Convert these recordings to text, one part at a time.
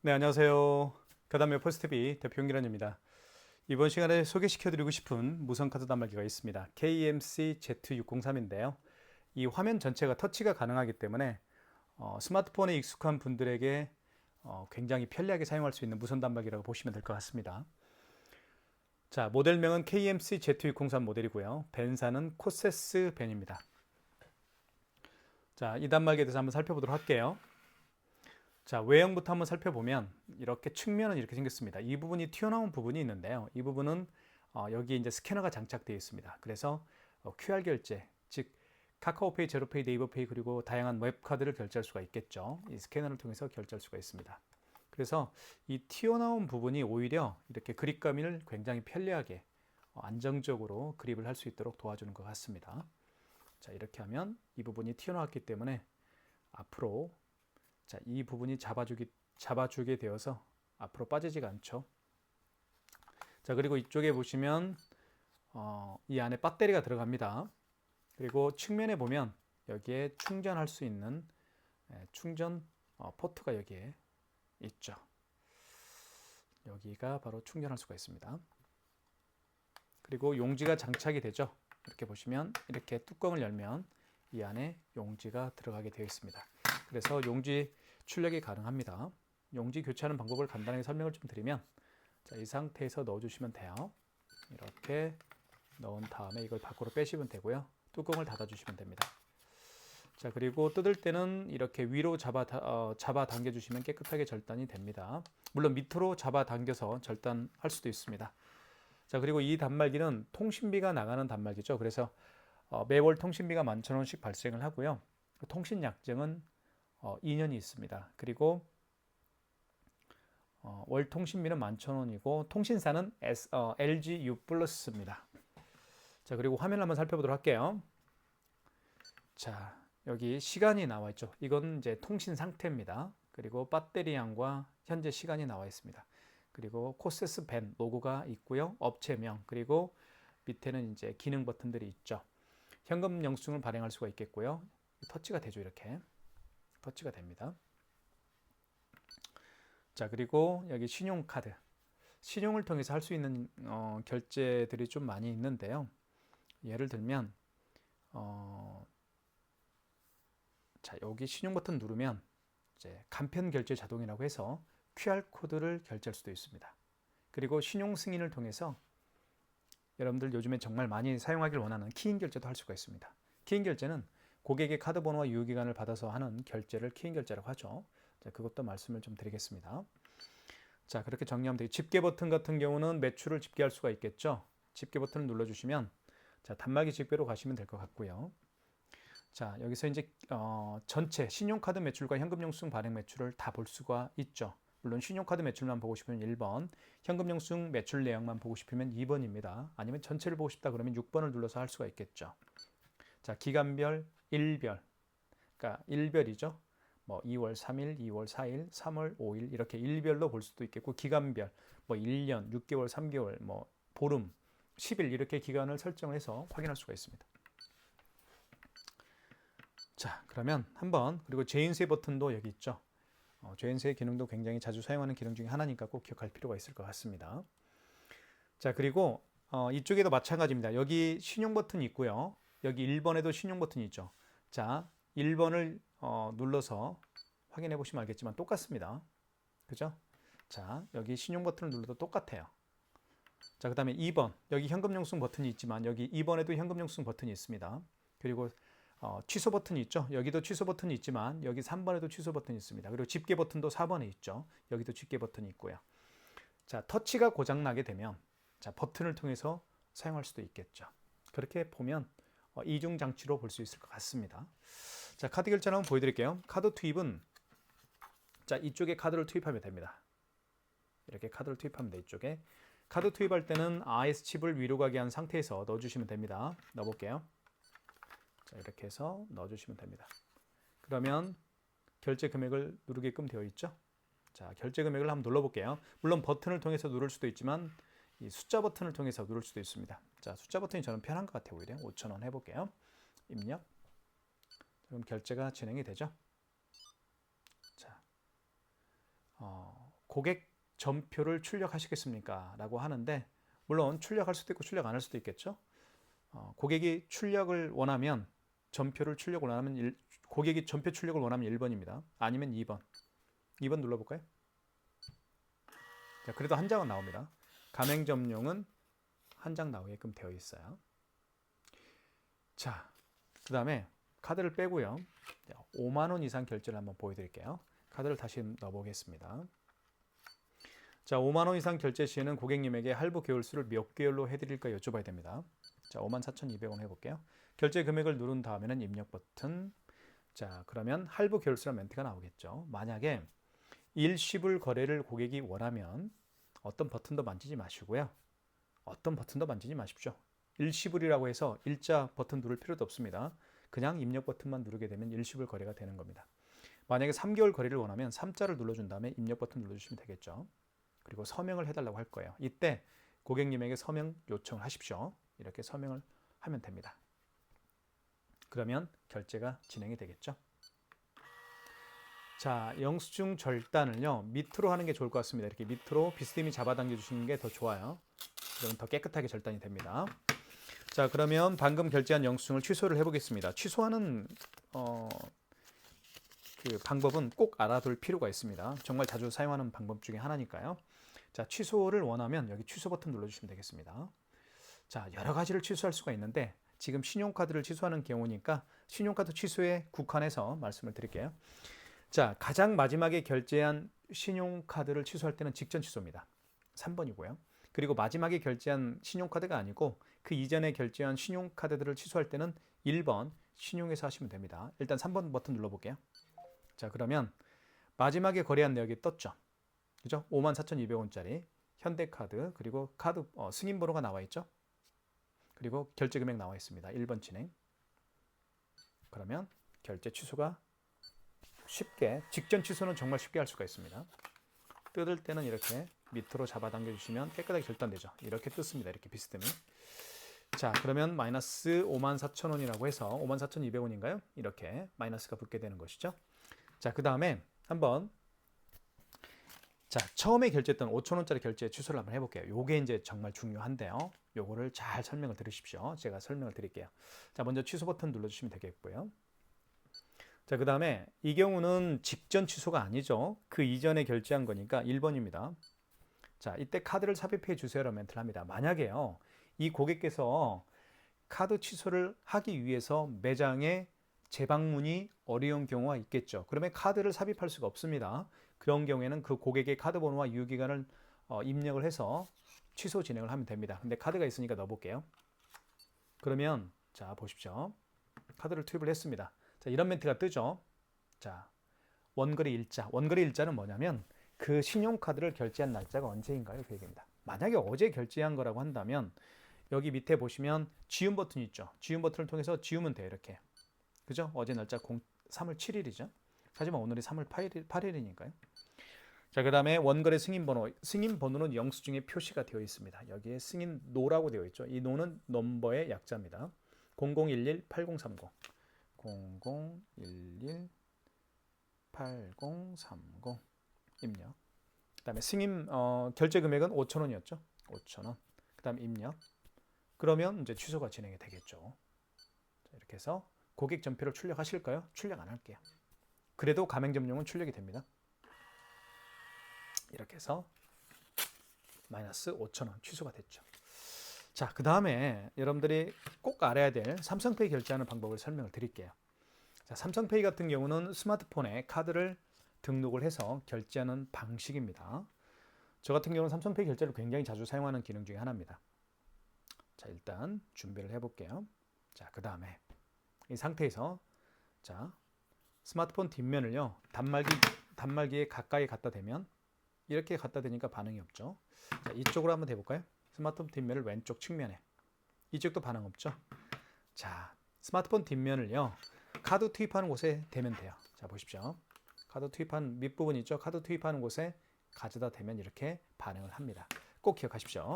네, 안녕하세요. 가담의 포스트비 대표 홍기란입니다. 이번 시간에 소개시켜드리고 싶은 무선카드 단말기가 있습니다. KMC Z603인데요. 이 화면 전체가 터치가 가능하기 때문에 스마트폰에 익숙한 분들에게 굉장히 편리하게 사용할 수 있는 무선 단말기라고 보시면 될 것 같습니다. 자, 모델명은 KMC Z603 모델이고요. 밴사는 코세스 밴입니다. 자, 이 단말기에 대해서 한번 살펴보도록 할게요. 자, 외형부터 한번 살펴보면 이렇게 측면은 이렇게 생겼습니다. 이 부분이 튀어나온 부분이 있는데요. 이 부분은 여기 이제 스캐너가 장착되어 있습니다. 그래서 QR 결제, 즉 카카오페이, 제로페이, 네이버페이 그리고 다양한 웹카드를 결제할 수가 있겠죠. 이 스캐너를 통해서 결제할 수가 있습니다. 그래서 이 튀어나온 부분이 오히려 이렇게 그립감을 굉장히 편리하게 안정적으로 그립을 할 수 있도록 도와주는 것 같습니다. 자, 이렇게 하면 이 부분이 튀어나왔기 때문에 앞으로 자, 이 부분이 잡아주게 되어서 앞으로 빠지지가 않죠. 자, 그리고 이쪽에 보시면 이 안에 배터리가 들어갑니다. 그리고 측면에 보면 여기에 충전할 수 있는 충전 포트가 여기에 있죠. 여기가 바로 충전할 수가 있습니다. 그리고 용지가 장착이 되죠. 이렇게 보시면 이렇게 뚜껑을 열면 이 안에 용지가 들어가게 되어 있습니다. 그래서 용지 출력이 가능합니다. 용지 교체하는 방법을 간단하게 설명을 좀 드리면 자, 이 상태에서 넣어주시면 돼요. 이렇게 넣은 다음에 이걸 밖으로 빼시면 되고요. 뚜껑을 닫아주시면 됩니다. 자, 그리고 뜯을 때는 이렇게 위로 잡아 당겨주시면 깨끗하게 절단이 됩니다. 물론 밑으로 잡아 당겨서 절단할 수도 있습니다. 자, 그리고 이 단말기는 통신비가 나가는 단말기죠. 그래서 매월 통신비가 11,000원씩 발생을 하고요. 통신 약정은 2년이 있습니다. 그리고 월 통신비는 11,000원이고 통신사는 LG U 플러스입니다. 자, 그리고 화면을 한번 살펴보도록 할게요. 자, 여기 시간이 나와 있죠. 이건 이제 통신 상태입니다. 그리고 배터리량과 현재 시간이 나와 있습니다. 그리고 코세스 밴 로고가 있고요. 업체명 그리고 밑에는 이제 기능 버튼들이 있죠. 현금 영수증을 발행할 수가 있겠고요. 터치가 되죠. 이렇게 터치가 됩니다. 자, 그리고 여기 신용카드 신용을 통해서 할 수 있는 결제들이 좀 많이 있는데요. 예를 들면 자, 여기 신용 버튼 누르면 이제 간편 결제 자동이라고 해서 QR 코드를 결제할 수도 있습니다. 그리고 신용 승인을 통해서 여러분들 요즘에 정말 많이 사용하길 원하는 키인 결제도 할 수가 있습니다. 키인 결제는 고객의 카드 번호와 유효기간을 받아서 하는 결제를 키인 결제라고 하죠. 자, 그것도 말씀을 좀 드리겠습니다. 자, 그렇게 정리하면 되고 집게 버튼 같은 경우는 매출을 집계할 수가 있겠죠. 집게 버튼을 눌러주시면 자, 단말기 집계로 가시면 될 것 같고요. 자, 여기서 이제 전체 신용카드 매출과 현금영수증 발행 매출을 다 볼 수가 있죠. 물론 신용카드 매출만 보고 싶으면 1번, 현금영수증 매출 내역만 보고 싶으면 2번입니다. 아니면 전체를 보고 싶다 그러면 6번을 눌러서 할 수가 있겠죠. 자, 기간별, 일별, 그러니까 일별이죠. 뭐 2월 3일, 2월 4일, 3월 5일 이렇게 일별로 볼 수도 있겠고 기간별, 뭐 1년, 6개월, 3개월, 뭐 보름, 10일 이렇게 기간을 설정해서 확인할 수가 있습니다. 자, 그러면 한번 그리고 재인쇄 버튼도 여기 있죠. 재인쇄 기능도 굉장히 자주 사용하는 기능 중에 하나니까 꼭 기억할 필요가 있을 것 같습니다. 자, 그리고 이쪽에도 마찬가지입니다. 여기 신용 버튼이 있고요. 여기 1번에도 신용 버튼이 있죠. 자, 1번을 눌러서 확인해 보시면 알겠지만 똑같습니다. 그죠? 자, 여기 신용 버튼을 눌러도 똑같아요. 자, 그 다음에 2번 여기 현금영수증 버튼이 있지만 여기 2번에도 현금영수증 버튼이 있습니다. 그리고 취소 버튼이 있죠. 여기도 취소 버튼이 있지만 여기 3번에도 취소 버튼이 있습니다. 그리고 집게 버튼도 4번에 있죠. 여기도 집게 버튼이 있고요. 자, 터치가 고장 나게 되면 자, 버튼을 통해서 사용할 수도 있겠죠. 그렇게 보면 이중 장치로 볼 수 있을 것 같습니다. 자, 카드 결제를 한번 보여드릴게요. 카드 투입은 자, 이쪽에 카드를 투입하면 됩니다. 이렇게 카드를 투입하면 돼. 이쪽에 카드 투입할 때는 RS 칩을 위로 가게 한 상태에서 넣어주시면 됩니다. 넣어볼게요. 자, 이렇게 해서 넣어주시면 됩니다. 그러면 결제 금액을 누르게끔 되어 있죠. 자, 결제 금액을 한번 눌러볼게요. 물론 버튼을 통해서 누를 수도 있지만 이 숫자 버튼을 통해서 누를 수도 있습니다. 자, 숫자 버튼이 저는 편한 것 같아요. 오히려 5,000원 해볼게요. 입력. 그럼 결제가 진행이 되죠. 자, 고객 전표를 출력하시겠습니까? 라고 하는데 물론 출력할 수도 있고 출력 안 할 수도 있겠죠. 고객이 출력을 원하면 고객이 전표 출력을 원하면 1번입니다. 아니면 2번. 2번 눌러볼까요? 자, 그래도 한 장은 나옵니다. 가맹점용은 한 장 나오게끔 되어 있어요. 자, 그 다음에 카드를 빼고요. 5만 원 이상 결제를 한번 보여드릴게요. 카드를 다시 넣어보겠습니다. 자, 5만 원 이상 결제 시에는 고객님에게 할부 개월수를 몇 개월로 해드릴까 여쭤봐야 됩니다. 자, 54,200원 해볼게요. 결제 금액을 누른 다음에는 입력 버튼. 자, 그러면 할부 개월수라는 멘트가 나오겠죠. 만약에 일시불 거래를 고객이 원하면 어떤 버튼도 만지지 마시고요. 어떤 버튼도 만지지 마십시오. 일시불이라고 해서 일자 버튼 누를 필요도 없습니다. 그냥 입력 버튼만 누르게 되면 일시불 거래가 되는 겁니다. 만약에 3개월 거래를 원하면 3자를 눌러준 다음에 입력 버튼 눌러주시면 되겠죠. 그리고 서명을 해달라고 할 거예요. 이때 고객님에게 서명 요청을 하십시오. 이렇게 서명을 하면 됩니다. 그러면 결제가 진행이 되겠죠. 자, 영수증 절단을요, 밑으로 하는 게 좋을 것 같습니다. 이렇게 밑으로 비스듬히 잡아당겨 주시는 게 더 좋아요. 그러면 더 깨끗하게 절단이 됩니다. 자, 그러면 방금 결제한 영수증을 취소를 해보겠습니다. 취소하는 그 방법은 꼭 알아둘 필요가 있습니다. 정말 자주 사용하는 방법 중에 하나니까요. 자, 취소를 원하면 여기 취소 버튼 눌러주시면 되겠습니다. 자, 여러 가지를 취소할 수가 있는데 지금 신용카드를 취소하는 경우니까 신용카드 취소에 국한해서 말씀을 드릴게요. 자, 가장 마지막에 결제한 신용카드를 취소할 때는 직전 취소입니다. 3번이고요. 그리고 마지막에 결제한 신용카드가 아니고 그 이전에 결제한 신용카드들을 취소할 때는 1번 신용해서 하시면 됩니다. 일단 3번 버튼 눌러볼게요. 자, 그러면 마지막에 거래한 내역이 떴죠. 그죠? 54,200원짜리 현대카드, 그리고 카드 승인번호가 나와 있죠. 그리고 결제 금액 나와 있습니다. 1번 진행. 그러면 결제 취소가 쉽게, 직전 취소는 정말 쉽게 할 수가 있습니다. 뜯을 때는 이렇게 밑으로 잡아당겨 주시면 깨끗하게 절단되죠. 이렇게 뜯습니다. 이렇게 비스듬히. 자, 그러면 마이너스 54,000원이라고 해서 54,200원인가요? 이렇게 마이너스가 붙게 되는 것이죠. 자, 그 다음에 한번, 자, 처음에 결제했던 5,000원짜리 결제 취소를 한번 해볼게요. 요게 이제 정말 중요한데요. 요거를 잘 설명을 들으십시오. 제가 설명을 드릴게요. 자, 먼저 취소 버튼 눌러주시면 되겠고요. 자, 그 다음에 이 경우는 직전 취소가 아니죠. 그 이전에 결제한 거니까 1번입니다. 자, 이때 카드를 삽입해 주세요라는 멘트를 합니다. 만약에요, 이 고객께서 카드 취소를 하기 위해서 매장에 재방문이 어려운 경우가 있겠죠. 그러면 카드를 삽입할 수가 없습니다. 그런 경우에는 그 고객의 카드 번호와 유효기간을 입력을 해서 취소 진행을 하면 됩니다. 근데 카드가 있으니까 넣어볼게요. 그러면 자, 보십시오. 카드를 투입을 했습니다. 자, 이런 멘트가 뜨죠. 자, 원거래 일자. 원거래 일자는 뭐냐면 그 신용카드를 결제한 날짜가 언제인가요? 그 얘기입니다. 만약에 어제 결제한 거라고 한다면 여기 밑에 보시면 지운 버튼이 있죠. 지운 버튼을 통해서 지우면 돼요. 이렇게. 그죠? 어제 날짜 3월 7일이죠. 하지만 오늘이 3월 8일이니까요. 자, 그 다음에 원거래 승인번호. 승인번호는 영수증에 표시가 되어 있습니다. 여기에 승인노라고 되어 있죠. 이 노는 넘버의 약자입니다. 0011-8030. 0011-8030 입력. 그 다음에 승인 결제 금액은 5,000원이었죠. 5,000원. 그 다음 입력. 그러면 이제 취소가 진행이 되겠죠. 자, 이렇게 해서 고객 전표를 출력하실까요? 출력 안 할게요. 그래도 가맹점용은 출력이 됩니다. 이렇게 해서 마이너스 5,000원 취소가 됐죠. 자, 그 다음에 여러분들이 꼭 알아야 될 삼성페이 결제하는 방법을 설명을 드릴게요. 자, 삼성페이 같은 경우는 스마트폰에 카드를 등록을 해서 결제하는 방식입니다. 저 같은 경우는 삼성페이 결제를 굉장히 자주 사용하는 기능 중에 하나입니다. 자, 일단 준비를 해볼게요. 자, 그 다음에 이 상태에서 자, 스마트폰 뒷면을요, 단말기에 가까이 갖다 대면 이렇게 갖다 대니까 반응이 없죠. 자, 이쪽으로 한번 대볼까요? 스마트폰 뒷면을 왼쪽 측면에. 이쪽도 반응 없죠. 자, 스마트폰 뒷면을요, 카드 투입하는 곳에 대면 돼요. 자, 보십시오. 카드 투입한 밑부분 있죠? 카드 투입하는 곳에 가져다 대면 이렇게 반응을 합니다. 꼭 기억하십시오.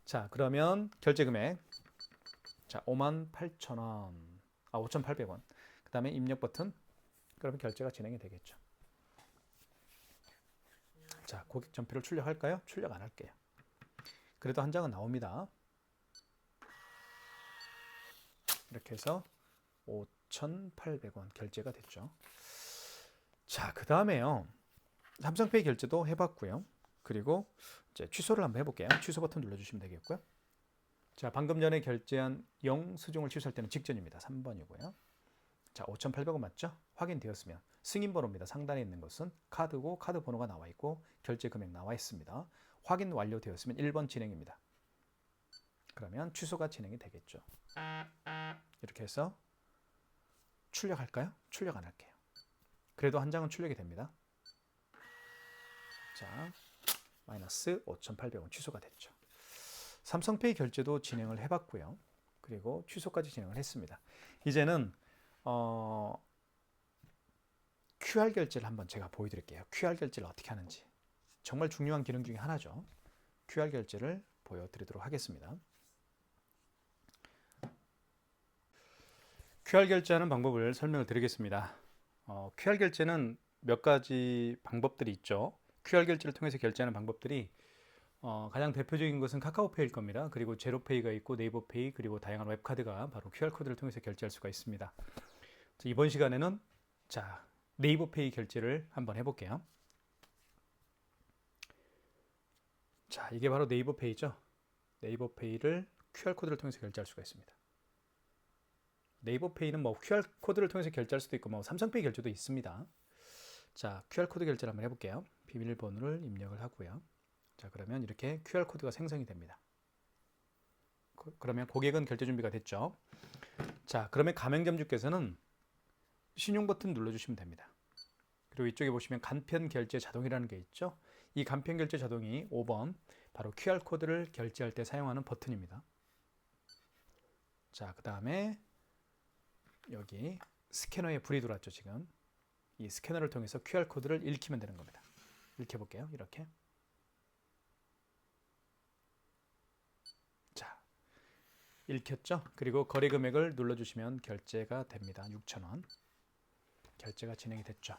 자, 그러면 결제 금액. 자, 58,000원. 5,800원. 그 다음에 입력 버튼. 그러면 결제가 진행이 되겠죠. 자, 고객 전표를 출력할까요? 출력 안 할게요. 그래도 한 장은 나옵니다. 이렇게 해서 5,800원 결제가 됐죠. 자, 그 다음에요. 삼성페이 결제도 해봤고요. 그리고 이제 취소를 한번 해볼게요. 취소 버튼 눌러주시면 되겠고요. 자, 방금 전에 결제한 영수증을 취소할 때는 직전입니다. 3번이고요. 자, 5,800원 맞죠? 확인되었으면 승인 번호입니다. 상단에 있는 것은 카드고 카드 번호가 나와 있고 결제 금액 나와 있습니다. 확인 완료되었으면 1번 진행입니다. 그러면 취소가 진행이 되겠죠. 이렇게 해서 출력할까요? 출력 안 할게요. 그래도 한 장은 출력이 됩니다. 자, 마이너스 5,800원 취소가 됐죠. 삼성페이 결제도 진행을 해봤고요. 그리고 취소까지 진행을 했습니다. 이제는 QR 결제를 한번 제가 보여드릴게요. QR 결제를 어떻게 하는지. 정말 중요한 기능 중에 하나죠. QR 결제를 보여드리도록 하겠습니다. QR 결제하는 방법을 설명을 드리겠습니다. QR 결제는 몇 가지 방법들이 있죠. QR 결제를 통해서 결제하는 방법들이 가장 대표적인 것은 카카오페이일 겁니다. 그리고 제로페이가 있고 네이버페이 그리고 다양한 웹카드가 바로 QR코드를 통해서 결제할 수가 있습니다. 이번 시간에는 자, 네이버페이 결제를 한번 해볼게요. 자, 이게 바로 네이버페이죠. 네이버페이를 QR코드를 통해서 결제할 수가 있습니다. 네이버페이는 뭐 QR코드를 통해서 결제할 수도 있고 뭐 삼성페이 결제도 있습니다. 자, QR코드 결제를 한번 해볼게요. 비밀번호를 입력을 하고요. 자, 그러면 이렇게 QR코드가 생성이 됩니다. 그러면 고객은 결제 준비가 됐죠. 자, 그러면 가맹점주께서는 신용 버튼 눌러주시면 됩니다. 그리고 이쪽에 보시면 간편 결제 자동이라는 게 있죠. 이 간편 결제 자동이 5번 바로 QR코드를 결제할 때 사용하는 버튼입니다. 자, 그 다음에 여기 스캐너에 불이 들어왔죠. 지금 이 스캐너를 통해서 QR코드를 읽히면 되는 겁니다. 읽혀볼게요. 이렇게. 자, 읽혔죠? 그리고 거래 금액을 눌러주시면 결제가 됩니다. 6,000원. 결제가 진행이 됐죠.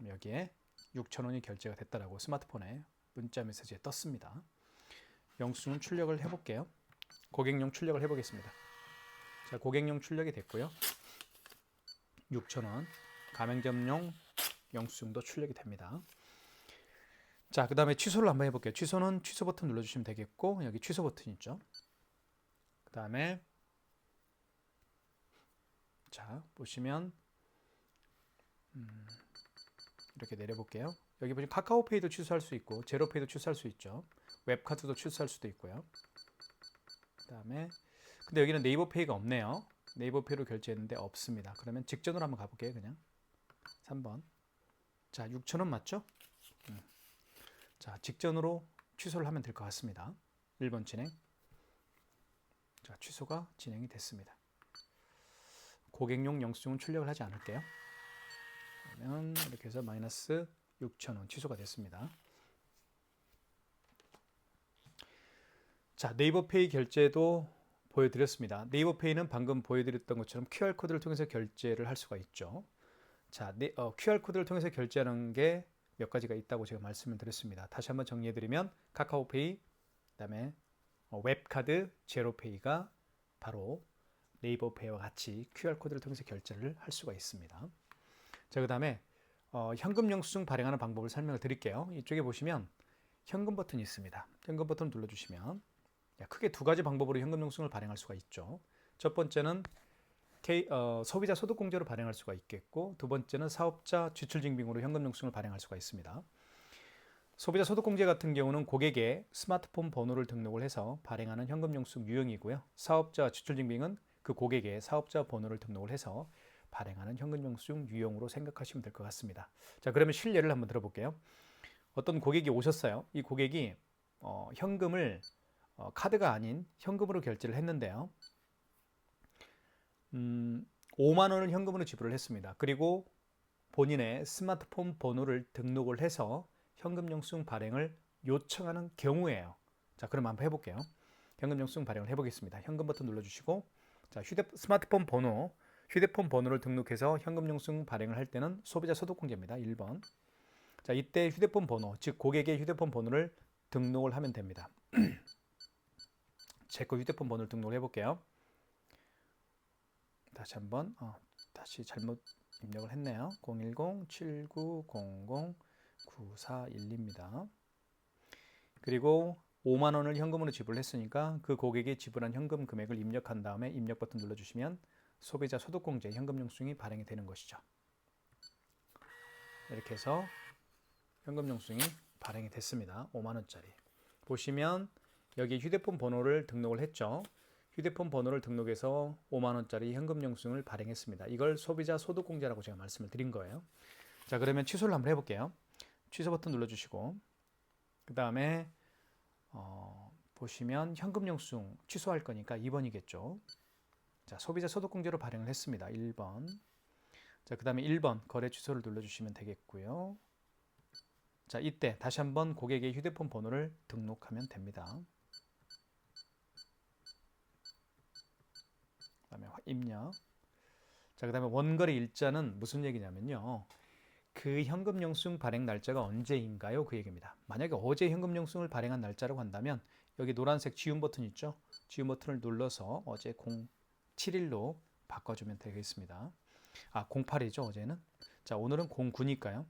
여기에 6,000원이 결제가 됐다라고 스마트폰에 문자 메시지에 떴습니다. 영수증 출력을 해볼게요. 고객용 출력을 해보겠습니다. 자, 고객용 출력이 됐고요. 6,000원. 가맹점용 영수증도 출력이 됩니다. 자, 그 다음에 취소를 한번 해볼게요. 취소는 취소 버튼 눌러주시면 되겠고 여기 취소 버튼 있죠. 그 다음에 자, 보시면 이렇게 내려볼게요. 여기 보시면 카카오페이도 취소할 수 있고 제로페이도 취소할 수 있죠. 웹카드도 취소할 수도 있고요. 그 다음에 근데 여기는 네이버페이가 없네요. 네이버페이로 결제했는데 없습니다. 그러면 직전으로 한번 가볼게요. 그냥 3번. 자, 6,000원 맞죠? 자, 직전으로 취소를 하면 될 것 같습니다. 1번 진행. 자, 취소가 진행이 됐습니다. 고객용 영수증은 출력을 하지 않을게요. 그러면 이렇게 해서 마이너스 6,000원 취소가 됐습니다. 자, 네이버페이 결제도 보여드렸습니다. 네이버페이는 방금 보여드렸던 것처럼 QR코드를 통해서 결제를 할 수가 있죠. 자, QR코드를 통해서 결제하는 게 몇 가지가 있다고 제가 말씀을 드렸습니다. 다시 한번 정리해드리면 카카오페이, 그다음에 웹카드, 제로페이가 바로 네이버페이와 같이 QR코드를 통해서 결제를 할 수가 있습니다. 자, 그 다음에 현금 영수증 발행하는 방법을 설명을 드릴게요. 이쪽에 보시면 현금 버튼이 있습니다. 현금 버튼 눌러주시면 크게 두 가지 방법으로 현금 영수증을 발행할 수가 있죠. 첫 번째는 소비자 소득공제로 발행할 수가 있겠고 두 번째는 사업자 지출증빙으로 현금 영수증을 발행할 수가 있습니다. 소비자 소득공제 같은 경우는 고객의 스마트폰 번호를 등록을 해서 발행하는 현금 영수증 유형이고요. 사업자 지출증빙은 그 고객의 사업자 번호를 등록을 해서 발행하는 현금 영수증 유형으로 생각하시면 될 것 같습니다. 자, 그러면 실례를 한번 들어볼게요. 어떤 고객이 오셨어요. 이 고객이 현금을 카드가 아닌 현금으로 결제를 했는데요. 5만 원을 현금으로 지불을 했습니다. 그리고 본인의 스마트폰 번호를 등록을 해서 현금 영수증 발행을 요청하는 경우에요. 자, 그럼 한번 해볼게요. 현금 영수증 발행을 해보겠습니다. 현금 버튼 눌러주시고 자, 스마트폰 휴대폰 번호를 등록해서 현금 영수증 발행을 할 때는 소비자 소득공제입니다. 1번. 자, 이때 휴대폰 번호, 즉 고객의 휴대폰 번호를 등록을 하면 됩니다. 제 거 휴대폰 번호를 등록을 해볼게요. 다시 한번 다시 잘못 입력을 했네요. 010-7900-9412입니다. 그리고 5만 원을 현금으로 지불했으니까 그 고객이 지불한 현금 금액을 입력한 다음에 입력 버튼 눌러주시면 소비자 소득공제 현금 영수증이 발행이 되는 것이죠. 이렇게 해서 현금 영수증이 발행이 됐습니다. 5만 원짜리. 보시면 여기 휴대폰 번호를 등록을 했죠. 휴대폰 번호를 등록해서 5만 원짜리 현금 영수증을 발행했습니다. 이걸 소비자 소득공제라고 제가 말씀을 드린 거예요. 자, 그러면 취소를 한번 해볼게요. 취소 버튼 눌러주시고 그 다음에 보시면 현금 영수증 취소할 거니까 2번이겠죠. 자, 소비자 소득공제로 발행을 했습니다. 1번. 자, 그 다음에 1번 거래 취소를 눌러주시면 되겠고요. 자, 이때 다시 한번 고객의 휴대폰 번호를 등록하면 됩니다. 그 다음에 입력. 자, 그 다음에 원거래 일자는 무슨 얘기냐면요. 그 현금 영수증 발행 날짜가 언제인가요? 그 얘기입니다. 만약에 어제 현금 영수증을 발행한 날짜라고 한다면 여기 노란색 지운 버튼 있죠? 지운 버튼을 눌러서 어제 07일로 바꿔주면 되겠습니다. 08이죠, 어제는. 자, 오늘은 09니까요.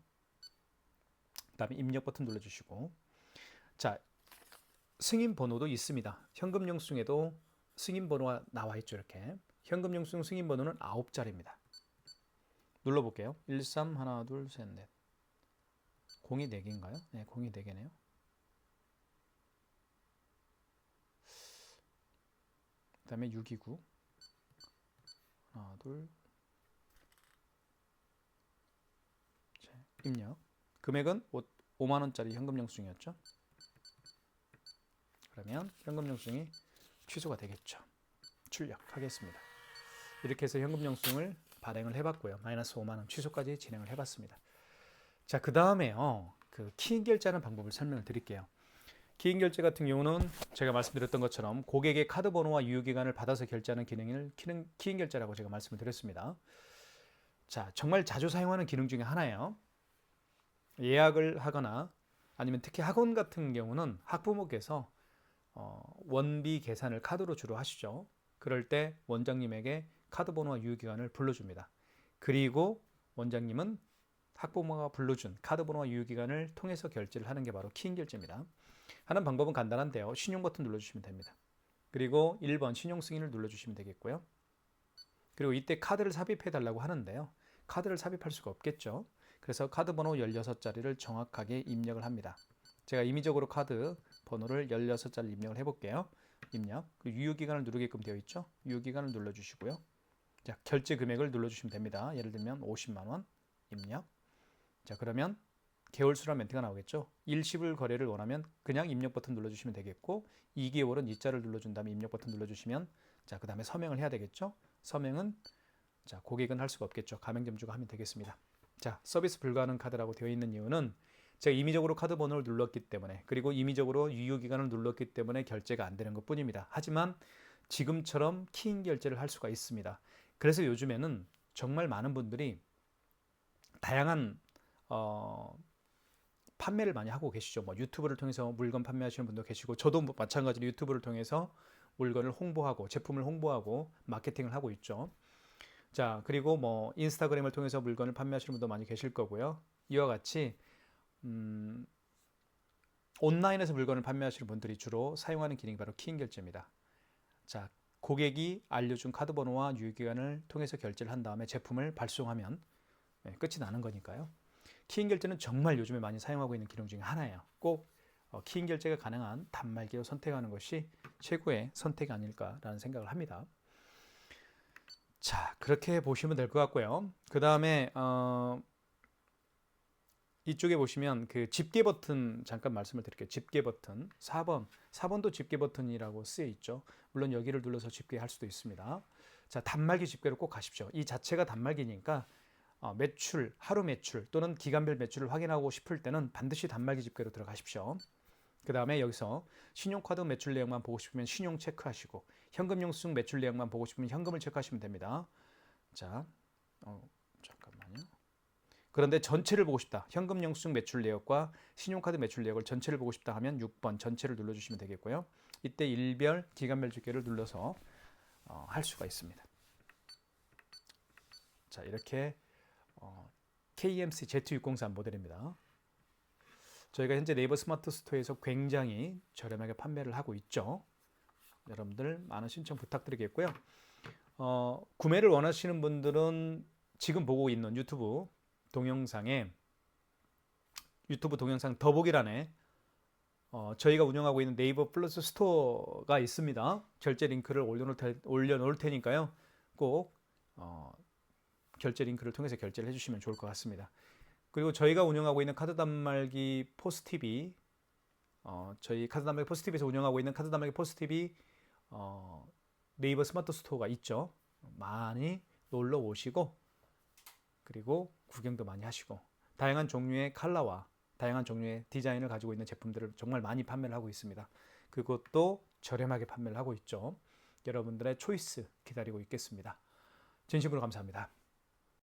그 다음에 입력 버튼 눌러주시고. 자, 승인 번호도 있습니다. 현금 영수증에도 승인 번호가 나와 있죠, 이렇게. 현금 영수증 승인 번호는 9자리입니다. 눌러볼게요. 13, 하나, 둘, 셋, 넷. 0이 4개인가요? 네, 0이 4개네요. 그 다음에 629. 하나, 둘, 셋. 입력. 금액은 5만 원짜리 현금 영수증이었죠. 그러면 현금 영수증이 취소가 되겠죠. 출력하겠습니다. 이렇게 해서 현금 영수증을 발행을 해봤고요. 마이너스 5만 원 취소까지 진행을 해봤습니다. 자, 그 다음에요. 그 키인 결제하는 방법을 설명을 드릴게요. 키인 결제 같은 경우는 제가 말씀드렸던 것처럼 고객의 카드 번호와 유효기간을 받아서 결제하는 기능을 키인 결제라고 제가 말씀을 드렸습니다. 자, 정말 자주 사용하는 기능 중에 하나예요. 예약을 하거나 아니면 특히 학원 같은 경우는 학부모께서 원비 계산을 카드로 주로 하시죠. 그럴 때 원장님에게 카드 번호와 유효기간을 불러줍니다. 그리고 원장님은 학부모가 불러준 카드 번호와 유효기간을 통해서 결제를 하는 게 바로 키인 결제입니다. 하는 방법은 간단한데요. 신용 버튼 눌러주시면 됩니다. 그리고 1번 신용 승인을 눌러주시면 되겠고요. 그리고 이때 카드를 삽입해 달라고 하는데요. 카드를 삽입할 수가 없겠죠. 그래서 카드 번호 16자리를 정확하게 입력을 합니다. 제가 임의적으로 카드 번호를 16자리 입력을 해볼게요. 입력. 그 유효기간을 누르게끔 되어 있죠. 유효기간을 눌러주시고요. 자, 결제 금액을 눌러주시면 됩니다. 예를 들면 50만 원 입력. 자, 그러면 개월수란 멘트가 나오겠죠. 일시불 거래를 원하면 그냥 입력 버튼 눌러주시면 되겠고 2개월은 이자를 눌러준 다음에 입력 버튼 눌러주시면 자, 그 다음에 서명을 해야 되겠죠. 서명은 자, 고객은 할 수가 없겠죠. 가맹점주가 하면 되겠습니다. 자, 서비스 불가능 카드라고 되어 있는 이유는 제가 임의적으로 카드 번호를 눌렀기 때문에 그리고 임의적으로 유효기간을 눌렀기 때문에 결제가 안 되는 것 뿐입니다. 하지만 지금처럼 키인 결제를 할 수가 있습니다. 그래서 요즘에는 정말 많은 분들이 다양한 판매를 많이 하고 계시죠. 뭐 유튜브를 통해서 물건 판매하시는 분도 계시고 저도 마찬가지로 유튜브를 통해서 물건을 홍보하고 제품을 홍보하고 마케팅을 하고 있죠. 자, 그리고 뭐 인스타그램을 통해서 물건을 판매하시는 분도 많이 계실 거고요. 이와 같이 온라인에서 물건을 판매하시는 분들이 주로 사용하는 기능이 바로 키인 결제입니다. 자, 고객이 알려준 카드 번호와 유효기간을 통해서 결제를 한 다음에 제품을 발송하면 끝이 나는 거니까요. 키인 결제는 정말 요즘에 많이 사용하고 있는 기능 중에 하나예요. 꼭 키인 결제가 가능한 단말기로 선택하는 것이 최고의 선택이 아닐까라는 생각을 합니다. 자, 그렇게 보시면 될 것 같고요. 그 다음에 이쪽에 보시면 그 집게 버튼 잠깐 말씀을 드릴게요. 집게 버튼 4번도 집게 버튼이라고 쓰여 있죠. 물론 여기를 눌러서 집게할 수도 있습니다. 자, 단말기 집게로 꼭 가십시오. 이 자체가 단말기니까 매출, 하루 매출 또는 기간별 매출을 확인하고 싶을 때는 반드시 단말기 집게로 들어가십시오. 그 다음에 여기서 신용카드 매출 내역만 보고 싶으면 신용 체크하시고 현금 영수증 매출 내역만 보고 싶으면 현금을 체크하시면 됩니다. 자, 잠깐만요. 그런데 전체를 보고 싶다. 현금 영수증 매출 내역과 신용카드 매출 내역을 전체를 보고 싶다 하면 6번 전체를 눌러주시면 되겠고요. 이때 일별, 기간별 집계를 눌러서 할 수가 있습니다. 자, 이렇게 KMC Z603 모델입니다. 저희가 현재 네이버 스마트 스토어에서 굉장히 저렴하게 판매를 하고 있죠. 여러분들 많은 신청 부탁드리겠고요. 구매를 원하시는 분들은 지금 보고 있는 유튜브 동영상 더보기란에 저희가 운영하고 있는 네이버 플러스 스토어가 있습니다. 결제 링크를 올려놓을 테니까요. 꼭 결제 링크를 통해서 결제를 해주시면 좋을 것 같습니다. 그리고 저희가 운영하고 있는 카드 단말기 포스TV, 저희 카드 단말기 포스TV에서 운영하고 있는 카드 단말기 포스TV 네이버 스마트 스토어가 있죠. 많이 놀러 오시고 그리고 구경도 많이 하시고 다양한 종류의 컬러와 다양한 종류의 디자인을 가지고 있는 제품들을 정말 많이 판매를 하고 있습니다. 그것도 저렴하게 판매를 하고 있죠. 여러분들의 초이스 기다리고 있겠습니다. 진심으로 감사합니다.